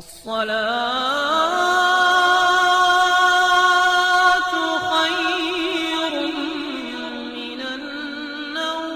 الصلاة خير من النوم۔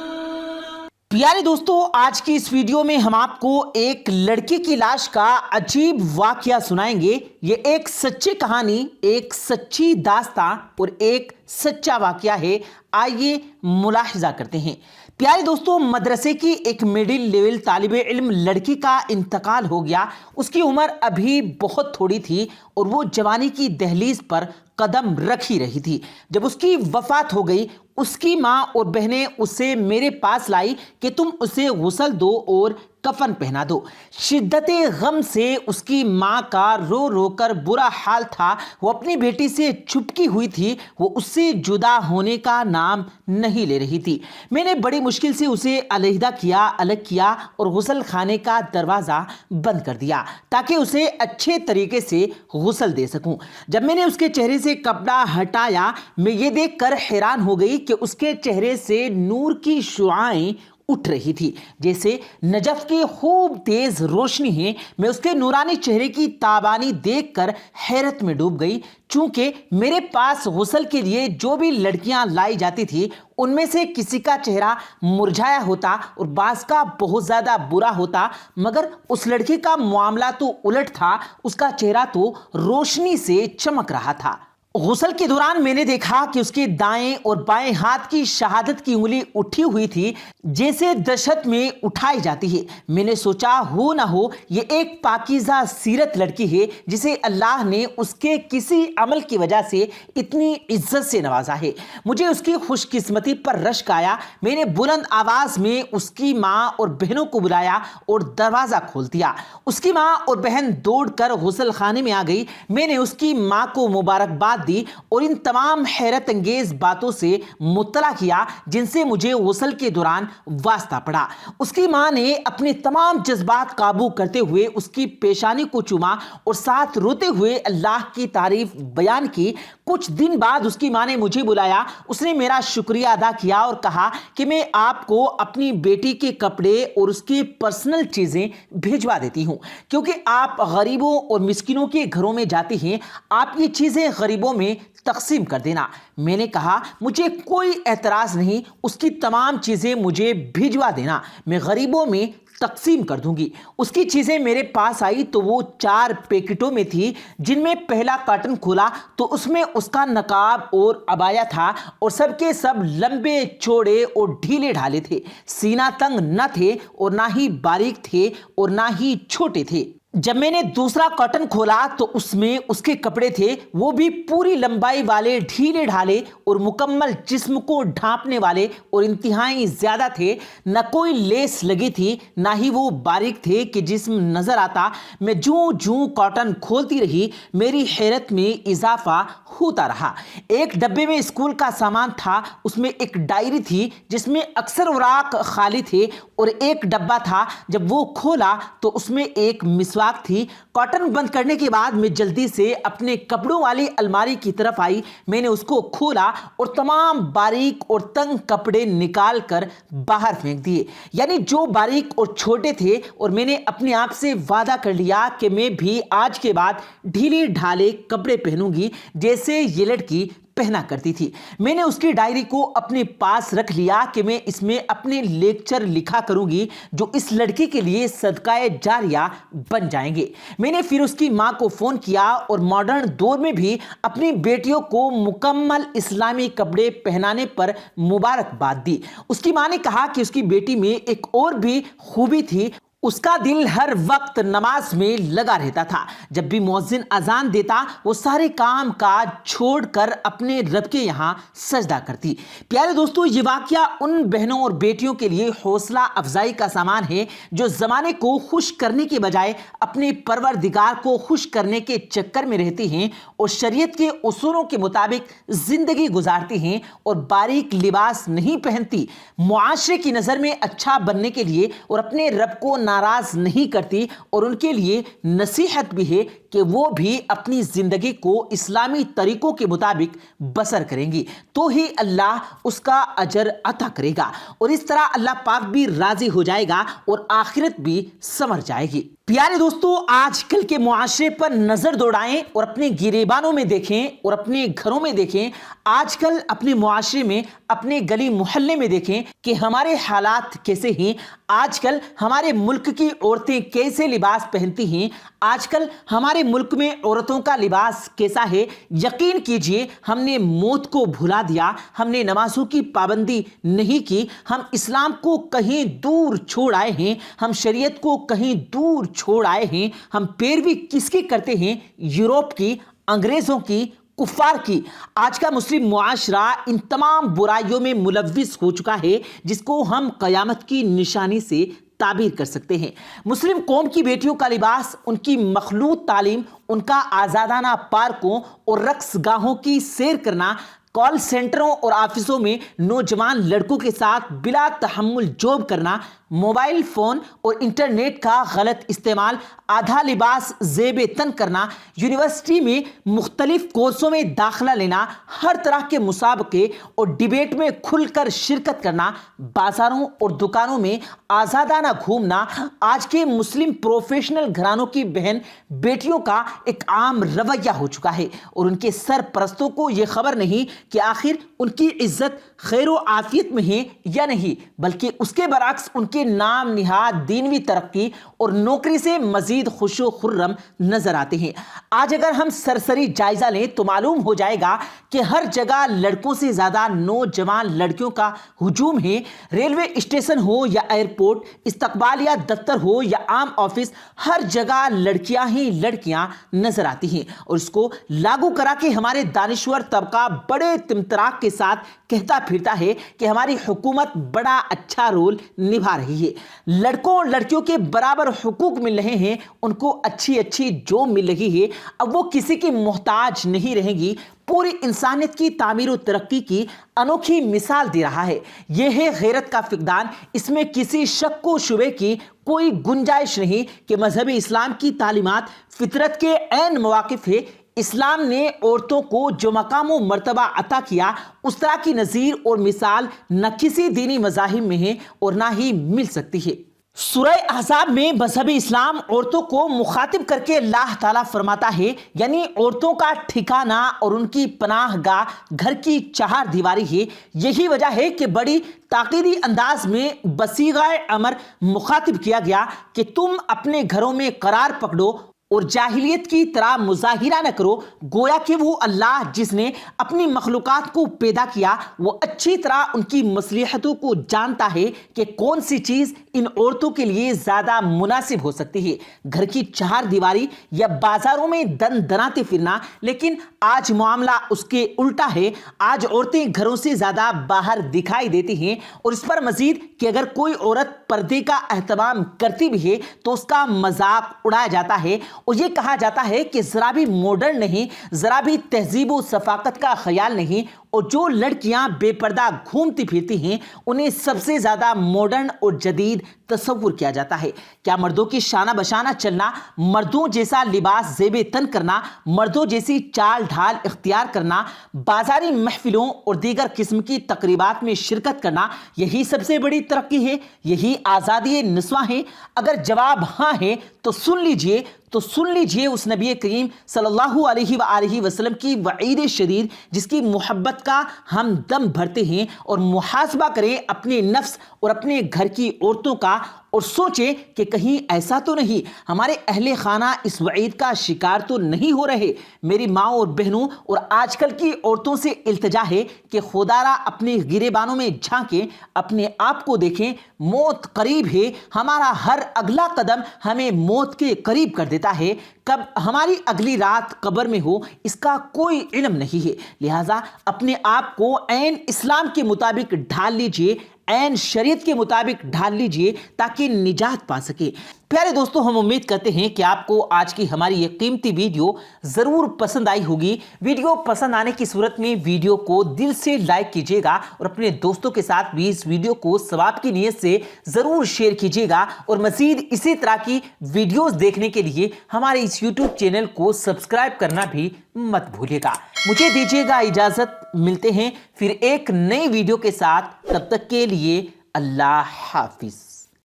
پیارے دوستو، آج کی اس ویڈیو میں ہم آپ کو ایک لڑکی کی لاش کا عجیب واقعہ سنائیں گے۔ یہ ایک سچی کہانی، ایک سچی داستاں اور ایک سچا واقعہ ہے۔ آئیے ملاحظہ کرتے ہیں۔ پیارے دوستو، مدرسے کی ایک مڈل لیول طالب علم لڑکی کا انتقال ہو گیا۔ اس کی عمر ابھی بہت تھوڑی تھی اور وہ جوانی کی دہلیز پر قدم رکھ ہی رہی تھی جب اس کی وفات ہو گئی۔ اس کی ماں اور بہنیں اسے میرے پاس لائی کہ تم اسے غسل دو اور کفن پہنا دو۔ شدت غم سے اس کی ماں کا رو رو کر برا حال تھا۔ وہ اپنی بیٹی سے چپکی ہوئی تھی، وہ اس سے جدا ہونے کا نام نہیں لے رہی تھی۔ میں نے بڑی مشکل سے اسے علیحدہ کیا، الگ کیا اور غسل خانے کا دروازہ بند کر دیا تاکہ اسے اچھے طریقے سے غسل دے سکوں۔ جب میں نے اس کے چہرے سے کپڑا ہٹایا، میں یہ دیکھ کر حیران ہو گئی کہ اس کے چہرے سے نور کی شعاعیں اٹھ رہی تھی، جیسے نجف کی خوب تیز روشنی ہے۔ میں اس کے نورانی چہرے کی تابانی دیکھ کر حیرت میں ڈوب گئی۔ چونکہ میرے پاس غسل کے لیے جو بھی لڑکیاں لائی جاتی تھی، ان میں سے کسی کا چہرہ مرجھایا ہوتا اور بعض کا بہت زیادہ برا ہوتا، مگر اس لڑکی کا معاملہ تو الٹ تھا۔ اس کا چہرہ تو روشنی سے چمک رہا تھا۔ غسل کے دوران میں نے دیکھا کہ اس کے دائیں اور بائیں ہاتھ کی شہادت کی انگلی اٹھی ہوئی تھی، جیسے دشت میں اٹھائی جاتی ہے۔ میں نے سوچا ہو نہ ہو یہ ایک پاکیزہ سیرت لڑکی ہے جسے اللہ نے اس کے کسی عمل کی وجہ سے اتنی عزت سے نوازا ہے۔ مجھے اس کی خوش قسمتی پر رشک آیا۔ میں نے بلند آواز میں اس کی ماں اور بہنوں کو بلایا اور دروازہ کھول دیا۔ اس کی ماں اور بہن دوڑ کر غسل خانے میں آ گئی۔ میں نے اس کی ماں کو مبارکباد دی اور ان تمام حیرت انگیز باتوں سے مطلع کیا جن سے مجھے غسل کے دوران واسطہ پڑا۔ اس کی ماں نے اپنے تمام جذبات قابو کرتے ہوئے اس کی پیشانی کو چوما اور ساتھ روتے ہوئے اللہ کی تعریف بیان کی۔ کچھ دن بعد اس کی ماں نے مجھے بلایا۔ اس نے میرا شکریہ ادا کیا اور کہا کہ میں آپ کو اپنی بیٹی کے کپڑے اور اس کی پرسنل چیزیں بھیجوا دیتی ہوں، کیونکہ آپ غریبوں اور مسکینوں کے گھروں میں جاتے ہیں، آپ یہ چیزیں غریبوں میں تقسیم کر دینا۔ میں نے کہا مجھے کوئی اعتراض نہیں، اس کی تمام چیزیں مجھے بھیجوا دینا، میں غریبوں میں تقسیم کر دوں گی۔ اس کی چیزیں میرے پاس آئی تو وہ 4 پیکٹوں میں تھی، جن میں پہلا کارٹن کھولا تو اس میں اس کا نقاب اور عبایا تھا، اور سب کے سب لمبے چوڑے اور ڈھیلے ڈھالے تھے، سینہ تنگ نہ تھے اور نہ ہی باریک تھے اور نہ ہی چھوٹے تھے۔ جب میں نے دوسرا کارٹن کھولا تو اس میں اس کے کپڑے تھے، وہ بھی پوری لمبائی والے، ڈھیلے ڈھالے اور مکمل جسم کو ڈھانپنے والے اور انتہائی زیادہ تھے۔ نہ کوئی لیس لگی تھی، نہ ہی وہ باریک تھے کہ جسم نظر آتا۔ میں جوں جوں کارٹن کھولتی رہی، میری حیرت میں اضافہ ہوتا رہا۔ ایک ڈبے میں اسکول کا سامان تھا، اس میں ایک ڈائری تھی جس میں اکثر اوراق خالی تھے، اور ایک ڈبہ تھا، جب وہ کھولا تو اس میں ایک مسواک تھی۔ کارٹن بند کرنے کے بعد میں جلدی سے اپنے کپڑوں والی الماری کی طرف آئی۔ میں نے اس کو کھولا اور تمام باریک اور تنگ کپڑے نکال کر باہر پھینک دیے، یعنی جو باریک اور چھوٹے تھے، اور میں نے اپنے آپ سے وعدہ کر لیا کہ میں بھی آج کے بعد ڈھیلے ڈھالے کپڑے پہنوں گی جیسے یہ لڑکی پہنا کرتی تھی۔ میں نے اس کی ڈائری کو اپنے پاس رکھ لیا کہ میں اس میں اپنے لیکچر لکھا کروں گی جو اس لڑکی کے لیے صدقہ جاریہ بن جائیں گے۔ میں نے پھر اس کی ماں کو فون کیا اور ماڈرن دور میں بھی اپنی بیٹیوں کو مکمل اسلامی کپڑے پہنانے پر مبارکباد دی۔ اس کی ماں نے کہا کہ اس کی بیٹی میں ایک اور بھی خوبی تھی، اس کا دل ہر وقت نماز میں لگا رہتا تھا۔ جب بھی مؤذن اذان دیتا وہ سارے کام کاج چھوڑ کر اپنے رب کے یہاں سجدہ کرتی۔ پیارے دوستو، یہ واقعہ ان بہنوں اور بیٹیوں کے لیے حوصلہ افزائی کا سامان ہے جو زمانے کو خوش کرنے کے بجائے اپنے پروردگار کو خوش کرنے کے چکر میں رہتی ہیں اور شریعت کے اصولوں کے مطابق زندگی گزارتی ہیں اور باریک لباس نہیں پہنتی، معاشرے کی نظر میں اچھا بننے کے لیے، اور اپنے رب کو ناراض نہیں کرتی۔ اور ان کے لیے نصیحت بھی ہے کہ وہ بھی اپنی زندگی کو اسلامی طریقوں کے مطابق بسر کریں گی تو ہی اللہ اس کا اجر عطا کرے گا، اور اس طرح اللہ پاک بھی راضی ہو جائے گا اور آخرت بھی سنور جائے گی۔ प्यारे दोस्तों, आजकल के मुआशरे पर नजर दौड़ाएं और अपने गिरेबानों में देखें और अपने घरों में देखें। आजकल अपने मुआशरे में, अपने गली मोहल्ले में देखें कि हमारे हालात कैसे हैं। आजकल हमारे मुल्क की औरतें कैसे लिबास पहनती हैं। आजकल हमारे मुल्क में औरतों का लिबास कैसा है। यकीन कीजिए, हमने मौत को भुला दिया, हमने नमाजों की पाबंदी नहीं की, हम इस्लाम को कहीं दूर छोड़ आए हैं, हम शरीयत को कहीं दूर छोड़ आए हैं। हम पैरवी किसकी करते हैं? यूरोप की, अंग्रेजों की, कुफार की। आज का मुस्लिम मुआशरा इन तमाम बुराइयों में मुलव्विस हो चुका है जिसको हम क़यामत की निशानी से ताबीर कर सकते हैं। मुस्लिम कौम की बेटियों का लिबास, उनकी मखलूत तालीम, उनका आज़ादाना पार्कों और रक्स गाहों की सैर करना, कॉल सेंटरों और ऑफिसों में नौजवान लड़कों के साथ बिला तहम्मुल जॉब करना, मोबाइल फ़ोन और इंटरनेट का गलत इस्तेमाल, आधा लिबास ज़ेबे तन करना, यूनिवर्सिटी में मुख्तलिफ कोर्सों में दाखिला लेना, हर तरह के मुसाबके और डिबेट में खुलकर शिरकत करना, बाज़ारों और दुकानों में आज़ादाना घूमना आज के मुस्लिम प्रोफेशनल घरानों की बहन बेटियों का एक आम रवैया हो चुका है। और उनके सरपरस्तों को यह खबर नहीं कि आखिर उनकी इज्जत खैर व आफियत में है या नहीं, बल्कि उसके बरअक्स उनके नाम निहाद दीनवी तरक्की और नौकरी से मजीद खुशो खुर्रम नजर आते हैं। आज अगर हम सरसरी जायजा लें तो मालूम हो जाएगा कि हर जगह लड़कों से ज्यादा नौजवान लड़कियों का हुजूम है। रेलवे स्टेशन हो या एयरपोर्ट, इस्तकबालिया दफ्तर हो या आम ऑफिस, हर जगह लड़कियां ही लड़कियां नजर आती हैं। और इसको लागू करा के हमारे दानिश्वर तबका बड़े तिमतराक के साथ कहता फिरता है कि हमारी हुकूमत बड़ा अच्छा रोल निभा रही है, लड़कों और लड़कियों के बराबर हुकूक मिल रहे हैं, उनको अच्छी अच्छी जॉब मिल रही है, अब वो किसी की मोहताज नहीं रहेंगी, पूरी इंसानियत की तामीर और तरक्की की अनोखी मिसाल दे रहा है। यह है गैरत का फिकदान। इसमें किसी शक को शुबे की कोई गुंजाइश नहीं कि मजहब इस्लाम की तालीमात फितरत के ऐन मवाकिफ है। इस्लाम ने औरतों को जो मकाम व मर्तबा अता किया, उस तरह की नज़ीर और मिसाल न किसी दीनी मज़ाहिब में है और ना ही मिल सकती है। सूरह अहज़ाब में मज़हब इस्लाम औरतों को मुखातिब करके अल्लाह ताला फरमाता है, यानी औरतों का ठिकाना और उनकी पनाहगाह घर की चार दीवारी है। यही वजह है कि बड़ी ताकीदी अंदाज में बसीगाए अमर मुखातिब किया गया कि तुम अपने घरों में करार पकड़ो और जाहिलियत की तरह मुजाहिरा न करो, गोया कि वो अल्लाह जिसने अपनी मखलूकात को पैदा किया वो अच्छी तरह उनकी मसलिहतों को जानता है कि कौन सी चीज़ इन औरतों के लिए ज़्यादा मुनासिब हो सकती है। घर की चार दीवारी या बाजारों में दन दनाते फिरना, लेकिन आज मामला उसके उल्टा है। आज औरतें घरों से ज़्यादा बाहर दिखाई देती हैं और इस पर मजीद कि अगर कोई औरत पर्दे का एहतमाम करती भी है तो उसका मजाक उड़ाया जाता है और ये कहा जाता है कि ज़रा भी मॉडर्न नहीं, ज़रा भी तहजीब व सफाकत का ख्याल नहीं। और जो लड़कियां बेपर्दा घूमती फिरती हैं उन्हें सबसे ज़्यादा मॉडर्न और जदीद तस्वुर किया जाता है। क्या मर्दों की शाना बशाना चलना, मर्दों जैसा लिबास ज़ेबे तन करना, मर्दों जैसी चाल ढाल इख्तियार करना, बाजारी महफिलों और दीगर किस्म की तकरीबात में शिरकत करना, यही सबसे बड़ी तरक्की है? यही आज़ादी निस्वा है? अगर जवाब हाँ है तो सुन लीजिए उस नबी करीम सल्लल्लाहु अलैहि वसल्लम की वईद शदीद, जिसकी मोहब्बत का हम दम भरते हैं। और मुहासबा करें अपने नफ्स और अपने घर की औरतों का और सोचें कि कहीं ऐसा तो नहीं हमारे अहले खाना इस वईद का शिकार तो नहीं हो रहे। मेरी माँ और बहनों और आजकल की औरतों से इल्तिजा है कि खुदारा अपने गिरेबानों में झांकें, अपने आप को देखें। मौत करीब है, हमारा हर अगला कदम हमें मौत के करीब कर देता है। कब हमारी अगली रात कब्र में हो इसका कोई इल्म नहीं है। लिहाजा अपने आप को ऐन इस्लाम के मुताबिक ढाल लीजिए, ऐन शरीयत के मुताबिक ढाल लीजिए ताकि निजात पा सके। प्यारे दोस्तों, हम उम्मीद करते हैं कि आपको आज की हमारी ये कीमती वीडियो ज़रूर पसंद आई होगी। वीडियो पसंद आने की सूरत में वीडियो को दिल से लाइक कीजिएगा और अपने दोस्तों के साथ भी इस वीडियो को सवाब की नीयत से ज़रूर शेयर कीजिएगा। और मज़ीद इसी तरह की वीडियोस देखने के लिए हमारे इस यूट्यूब चैनल को सब्सक्राइब करना भी मत भूलिएगा। मुझे दीजिएगा इजाज़त, मिलते हैं फिर एक नई वीडियो के साथ। तब तक के लिए अल्लाह हाफिज़।